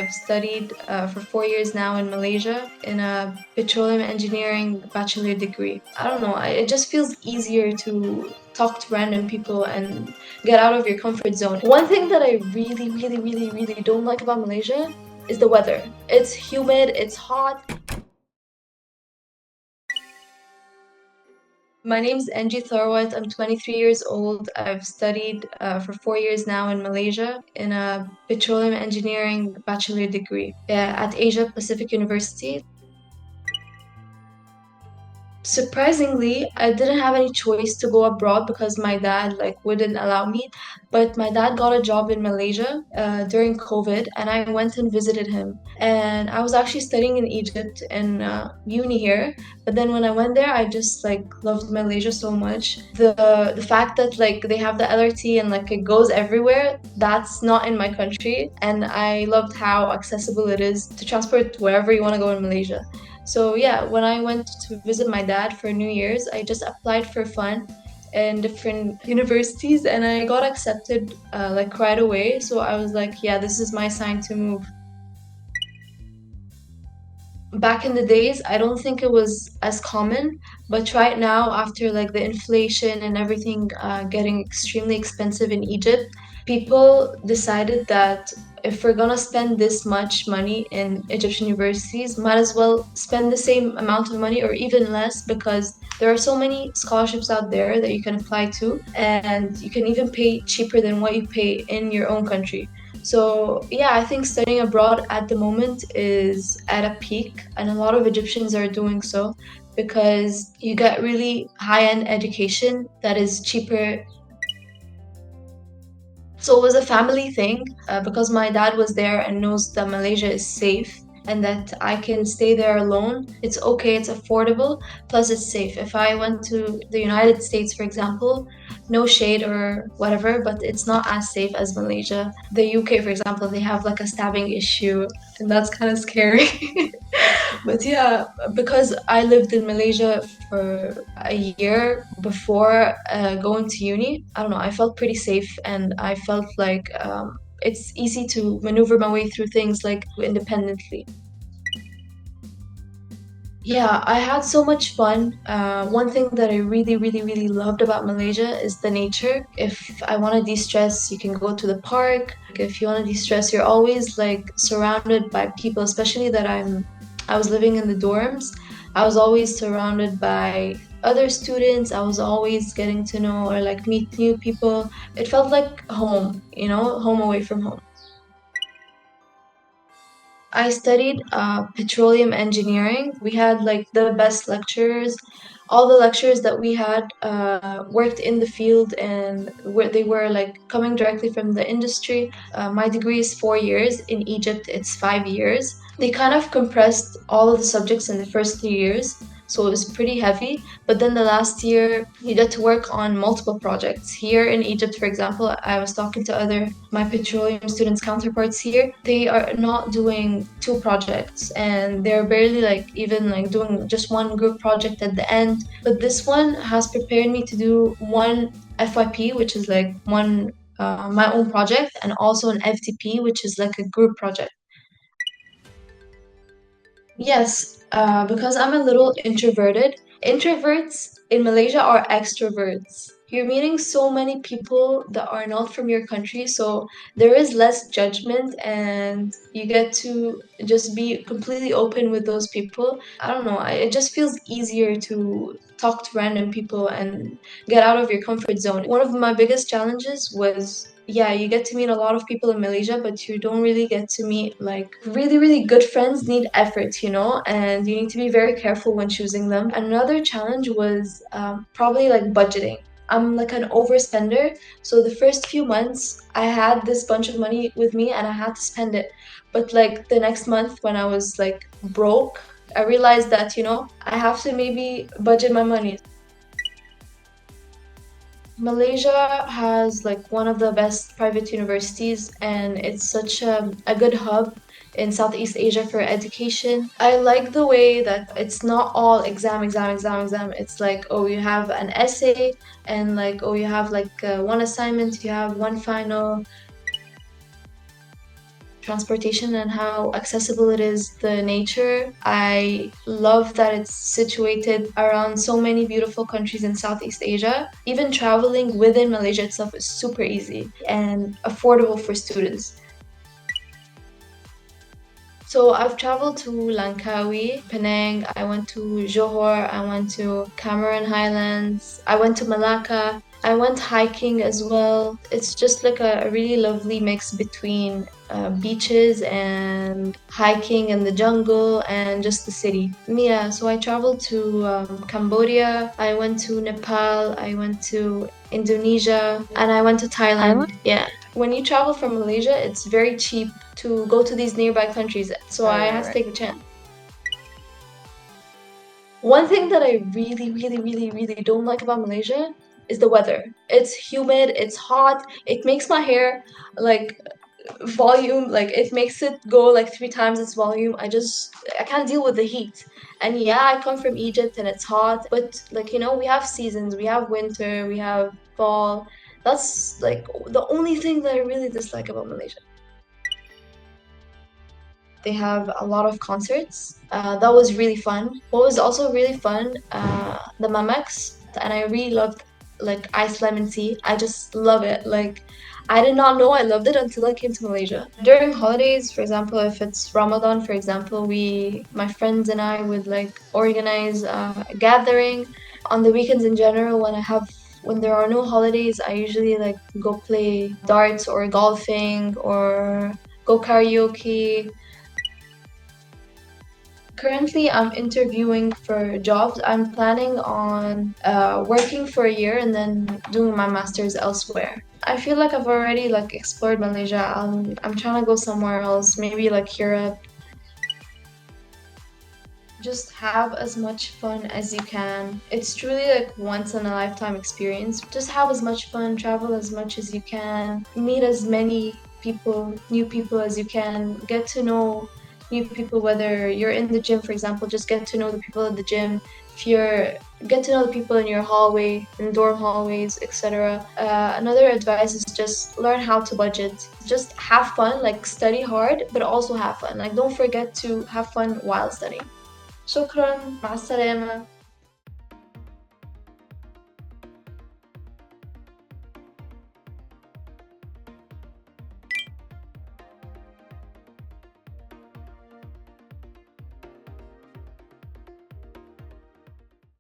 I've studied for 4 years now in Malaysia in a petroleum engineering bachelor degree. I don't know, it just feels easier to talk to random people and get out of your comfort zone. One thing that I really don't like about Malaysia is the weather. It's humid, it's hot. My name's Engy Thorwat. I'm 23 years old. I've studied for 4 years now in Malaysia in a petroleum engineering bachelor degree at Asia Pacific University. Surprisingly, I didn't have any choice to go abroad because my dad wouldn't allow me. But my dad got a job in Malaysia during COVID, and I went and visited him. And I was actually studying in Egypt in uni here. But then when I went there, I just loved Malaysia so much. The fact that they have the LRT and it goes everywhere, that's not in my country. And I loved how accessible it is to transport wherever you want to go in Malaysia. So yeah, when I went to visit my dad for New Year's, I just applied for fun in different universities and I got accepted right away. So I was like, yeah, this is my sign to move. Back in the days, I don't think it was as common, but right now, after the inflation and everything getting extremely expensive in Egypt, people decided that if we're gonna spend this much money in Egyptian universities, might as well spend the same amount of money or even less because there are so many scholarships out there that you can apply to, and you can even pay cheaper than what you pay in your own country. So yeah, I think studying abroad at the moment is at a peak, and a lot of Egyptians are doing so because you get really high-end education that is cheaper. So it was a family thing because my dad was there and knows that Malaysia is safe and that I can stay there alone. It's okay, it's affordable, plus it's safe. If I went to the United States, for example, no shade or whatever, but it's not as safe as Malaysia. The UK, for example, they have a stabbing issue, and that's kind of scary. But yeah, because I lived in Malaysia for a year before going to uni, I don't know, I felt pretty safe and I felt it's easy to maneuver my way through things independently. Yeah, I had so much fun. One thing that I really loved about Malaysia is the nature. If I want to de-stress, you can go to the park. If you want to de-stress, you're always surrounded by people, especially that I was living in the dorms. I was always surrounded by other students. I was always getting to know or meet new people. It felt like home, home away from home. I studied petroleum engineering. We had the best lecturers. All the lecturers that we had worked in the field and they were coming directly from the industry. My degree is 4 years. In Egypt, it's 5 years. They kind of compressed all of the subjects in the first 3 years. So it was pretty heavy. But then the last year, you get to work on multiple projects. Here in Egypt, for example, I was talking to my petroleum students counterparts here. They are not doing 2 projects and they're barely even doing just one group project at the end. But this one has prepared me to do one FYP, which is one my own project, and also an FTP, which is a group project. Yes, because I'm a little introverted. Introverts in Malaysia are extroverts. You're meeting so many people that are not from your country, so there is less judgment and you get to just be completely open with those people. I don't know, it just feels easier to talk to random people and get out of your comfort zone. One of my biggest challenges was yeah, you get to meet a lot of people in Malaysia, but you don't really get to meet really good friends need effort, and you need to be very careful when choosing them. Another challenge was probably budgeting. I'm an overspender, so the first few months I had this bunch of money with me and I had to spend it. But the next month when I was broke, I realized that, I have to maybe budget my money. Malaysia has one of the best private universities and it's such a good hub in Southeast Asia for education. I like the way that it's not all exam. It's oh, you have an essay and oh, you have one assignment, you have one final. transportation and how accessible it is, the nature. I love that it's situated around so many beautiful countries in Southeast Asia. Even traveling within Malaysia itself is super easy and affordable for students. So I've traveled to Langkawi, Penang, I went to Johor, I went to Cameron Highlands, I went to Malacca, I went hiking as well. It's just like a really lovely mix between beaches and hiking in the jungle and just the city. Yeah, so I traveled to Cambodia, I went to Nepal, I went to Indonesia, and I went to Thailand. Yeah. When you travel from Malaysia, it's very cheap to go to these nearby countries. So I had to take a chance. One thing that I really don't like about Malaysia is the weather. It's humid, it's hot, it makes my hair like volume, like it makes it go like 3 times its volume. I can't deal with the heat. And yeah, I come from Egypt and it's hot, but like, we have seasons, we have winter, we have fall. That's like the only thing that I really dislike about Malaysia. They have a lot of concerts. That was really fun. What was also really fun, the Mamex, and I really loved like iced lemon tea. I just love it. Like I did not know I loved it until I came to Malaysia. During holidays, for example, if it's Ramadan, for example, my friends and I would like organize a gathering. On the weekends in general, when there are no holidays, I usually like go play darts or golfing or go karaoke. Currently, I'm interviewing for jobs. I'm planning on working for a year and then doing my master's elsewhere. I feel like I've already like explored Malaysia. I'm trying to go somewhere else, maybe like Europe. Just have as much fun as you can. It's truly like once in a lifetime experience. Just have as much fun, travel as much as you can, meet as many people, new people as you can, get to know new people, whether you're in the gym, for example, just get to know the people at the gym. If you're get to know the people in your hallway, in dorm hallways, etc. Another advice is just learn how to budget. Just have fun, like study hard, but also have fun. Like don't forget to have fun while studying. شكرا مع السلامة